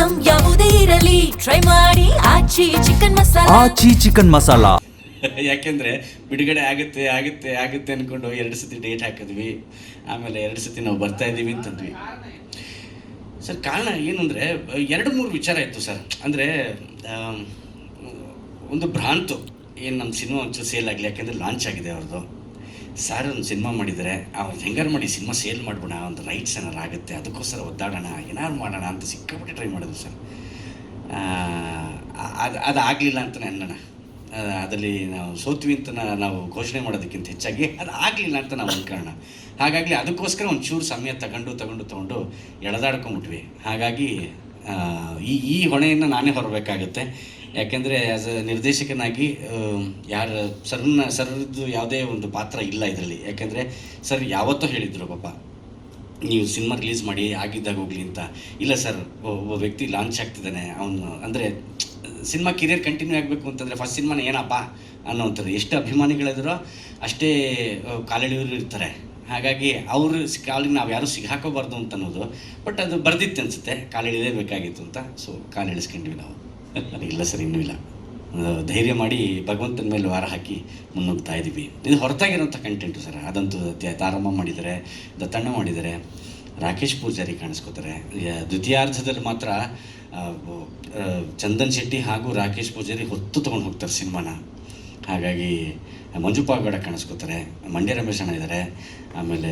Item ಯಾವುದೇ ಇರಲಿ try ಮಾಡಿ ಆಚಿ ಚಿಕನ್ ಮಸಾಲಾ. ಯಾಕೆಂದರೆ ಬಿಡುಗಡೆ ಆಗುತ್ತೆ ಆಗುತ್ತೆ ಆಗುತ್ತೆ ಅಂದ್ಕೊಂಡು 2 ಸತಿ ಡೇಟ್ ಹಾಕಿದ್ವಿ, ಆಮೇಲೆ 2 ಸತಿ ನಾವು ಬರ್ತಾ ಇದ್ದೀವಿ ಅಂತಂದ್ವಿ ಸರ್. ಕಾರಣ ಏನು ಅಂದರೆ 2-3 ವಿಚಾರ ಇತ್ತು ಸರ್. ಅಂದರೆ ಒಂದು ಭ್ರಾಂತು, ಏನು ನಮ್ಮ ಸಿನಿಮಾ ಒಂಚೂರು ಸೇಲ್ ಆಗಲಿ, ಯಾಕೆಂದರೆ ಲಾಂಚ್ ಆಗಿದೆ ಅವ್ರದ್ದು. ಸರ್ ಒಂದು ಸಿನಿಮಾ ಮಾಡಿದರೆ ಅವ್ರು ಹೆಂಗಾರು ಮಾಡಿ ಸಿನಿಮಾ ಸೇಲ್ ಮಾಡ್ಬೋಣ, ಒಂದು ರೈಟ್ಸ್ ಏನಾರು ಆಗುತ್ತೆ, ಅದಕ್ಕೋಸ್ಕರ ಒದ್ದಾಡೋಣ, ಏನಾರು ಮಾಡೋಣ ಅಂತ ಸಿಕ್ಕಾಪಟ್ಟೆ ಟ್ರೈ ಮಾಡಿದ್ರು ಸರ್. ಅದು ಆಗಲಿಲ್ಲ ಅಂತ ಅನ್ನೋಣ, ಅದರಲ್ಲಿ ನಾವು ಸೋತ್ವಿ ಅಂತ ನಾವು ಘೋಷಣೆ ಮಾಡೋದಕ್ಕಿಂತ ಹೆಚ್ಚಾಗಿ ಅದು ಆಗಲಿಲ್ಲ ಅಂತ ನಾವು ಅಂದ್ಕೊಳ್ಳೋಣ. ಹಾಗಾಗಿ ಅದಕ್ಕೋಸ್ಕರ ಒಂಚೂರು ಸಮಯ ತಗೊಂಡು ಎಳೆದಾಡ್ಕೊಂಬಿಟ್ವಿ. ಹಾಗಾಗಿ ಈ ಹೊಣೆಯನ್ನು ನಾನೇ ಹೊರಬೇಕಾಗುತ್ತೆ. ಯಾಕೆಂದರೆ ಆ್ಯಸ್ ಅ ನಿರ್ದೇಶಕನಾಗಿ ಸರ್ದು ಯಾವುದೇ ಒಂದು ಪಾತ್ರ ಇಲ್ಲ ಇದರಲ್ಲಿ. ಯಾಕೆಂದರೆ ಸರ್ ಯಾವತ್ತೂ ಹೇಳಿದರು, ಪಾಪ ನೀವು ಸಿನಿಮಾ ರಿಲೀಸ್ ಮಾಡಿ ಆಗಿದ್ದಾಗ ಹೋಗಲಿ ಅಂತ. ಇಲ್ಲ ಸರ್, ಒಬ್ಬ ವ್ಯಕ್ತಿ ಲಾಂಚ್ ಆಗ್ತಿದ್ದಾನೆ, ಅವನು ಅಂದರೆ ಸಿನಿಮಾ ಕಿರಿಯರ್ ಕಂಟಿನ್ಯೂ ಆಗಬೇಕು ಅಂತಂದರೆ ಫಸ್ಟ್ ಸಿನಿಮಾನ ಏನಪ್ಪ ಅನ್ನೋವಂಥದ್ದು. ಎಷ್ಟು ಅಭಿಮಾನಿಗಳಿದ್ರೋ ಅಷ್ಟೇ ಕಾಲೆಳೆಯವರು ಇರ್ತಾರೆ. ಹಾಗಾಗಿ ಅವರು ಕಾಲಿಗೆ ನಾವು ಯಾರೂ ಸಿಗಾಕೋಬಾರ್ದು ಅಂತ ಅನ್ನೋದು. ಬಟ್ ಅದು ಬರ್ದಿತ್ತು ಅನಿಸುತ್ತೆ, ಕಾಲೆಳೆಯಲೇಬೇಕಾಗಿತ್ತು ಅಂತ. ಸೊ ಕಾಲೆಳಿಸ್ಕೊಂಡ್ವಿ ನಾವು. ಇಲ್ಲ ಸರ್, ಇನ್ನೂ ಇಲ್ಲ. ಧೈರ್ಯ ಮಾಡಿ ಭಗವಂತನ ಮೇಲೆ ವಾರ ಹಾಕಿ ಮುನ್ನುಗ್ತಾ ಇದ್ದೀವಿ. ಇದು ಹೊರತಾಗಿರೋಂಥ ಕಂಟೆಂಟು ಸರ್. ಅದಂತೂ ತಾರಮ್ಮ ಮಾಡಿದ್ದಾರೆ, ದತ್ತಣ್ಣ ಮಾಡಿದ್ದಾರೆ, ರಾಕೇಶ್ ಪೂಜಾರಿ ಕಾಣಿಸ್ಕೋತಾರೆ. ದ್ವಿತೀಯಾರ್ಧದಲ್ಲಿ ಮಾತ್ರ ಚಂದನ್ ಶೆಟ್ಟಿ ಹಾಗೂ ರಾಕೇಶ್ ಪೂಜಾರಿ ಹೊತ್ತು ತೊಗೊಂಡು ಹೋಗ್ತಾರೆ ಸಿನಿಮಾನ. ಹಾಗಾಗಿ ಮಂಜು ಪಾಗೌಡ ಕಾಣಿಸ್ಕೋತಾರೆ, ಮಂಡ್ಯ ರಮೇಶ್ ಅಣ್ಣ ಇದ್ದಾರೆ, ಆಮೇಲೆ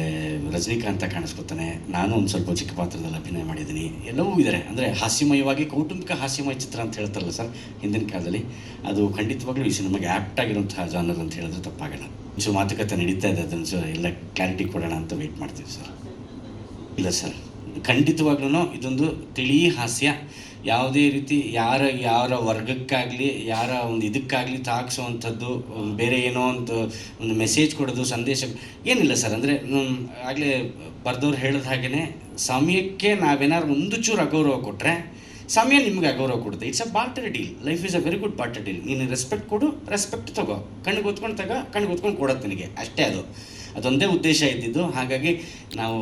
ರಜನಿಕಾಂತ ಕಾಣಿಸ್ಕೋತಾನೆ. ನಾನು ಒಂದು ಸ್ವಲ್ಪ ಚಿಕ್ಕ ಪಾತ್ರದಲ್ಲಿ ಅಭಿನಯ ಮಾಡಿದ್ದೀನಿ. ಎಲ್ಲವೂ ಇದ್ದಾರೆ. ಅಂದರೆ ಹಾಸ್ಯಮಯವಾಗಿ, ಕೌಟುಂಬಿಕ ಹಾಸ್ಯಮಯ ಚಿತ್ರ ಅಂತ ಹೇಳ್ತಾರಲ್ಲ ಸರ್ ಹಿಂದಿನ ಕಾಲದಲ್ಲಿ, ಅದು ಖಂಡಿತವಾಗ್ಲೂ ಈ ಸಿನಿಮಾಗೆ ಆ್ಯಪ್ಟ್ ಆಗಿರುವಂತಹ ಜಾನರ್ ಅಂತ ಹೇಳಿದ್ರೆ ತಪ್ಪಾಗಲ್ಲ. ಸೊ ಮಾತುಕತೆ ನಡೀತಾ ಇದೆ, ಅದನ್ನು ಎಲ್ಲ ಕ್ಲಾರಿಟಿ ಕೊಡೋಣ ಅಂತ ವೆಯ್ಟ್ ಮಾಡ್ತೀವಿ ಸರ್. ಇಲ್ಲ ಸರ್, ಖಂಡಿತವಾಗ್ಲೂ ಇದೊಂದು ತಿಳಿ ಹಾಸ್ಯ. ಯಾವುದೇ ರೀತಿ ಯಾರ ವರ್ಗಕ್ಕಾಗಲಿ ಯಾರ ಒಂದು ಇದಕ್ಕಾಗಲಿ ತಾಗಿಸೋವಂಥದ್ದು, ಬೇರೆ ಏನೋ ಅಂತ ಒಂದು ಮೆಸೇಜ್ ಕೊಡೋದು, ಸಂದೇಶ ಏನಿಲ್ಲ ಸರ್. ಅಂದರೆ ಆಗಲೇ ಬರೆದವ್ರು ಹೇಳಿದ ಹಾಗೆಯೇ ಸಮಯಕ್ಕೆ ನಾವೇನಾದ್ರು ಒಂದು ಚೂರು ಅಗೌರವ ಕೊಟ್ಟರೆ ಸಮಯ ನಿಮ್ಗೆ ಅಗೌರವ ಕೊಡುತ್ತೆ. It's a barter deal. Life is a very good barter deal. ನೀನು ರೆಸ್ಪೆಕ್ಟ್ ಕೊಡು, ರೆಸ್ಪೆಕ್ಟ್ ತಗೋ, ಕಣ್ಣಿಗೆ ಹೊತ್ಕೊಂಡು ಕೊಡೋದು ನಿನಗೆ, ಅಷ್ಟೇ. ಅದೊಂದೇ ಉದ್ದೇಶ ಇದ್ದಿದ್ದು. ಹಾಗಾಗಿ ನಾವು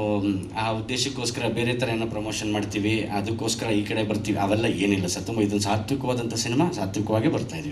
ಆ ಉದ್ದೇಶಕ್ಕೋಸ್ಕರ ಬೇರೆ ಥರ ಏನೋ ಪ್ರಮೋಷನ್ ಮಾಡ್ತೀವಿ, ಅದಕ್ಕೋಸ್ಕರ ಈ ಕಡೆ ಬರ್ತೀವಿ, ಅವೆಲ್ಲ ಏನಿಲ್ಲ ಸರ್. ತುಂಬ ಇದೊಂದು ಸಾತ್ವಿಕವಾದಂಥ ಸಿನಿಮಾ, ಸಾತ್ವಿಕವಾಗಿ ಬರ್ತಾಯಿದ್ದೀವಿ.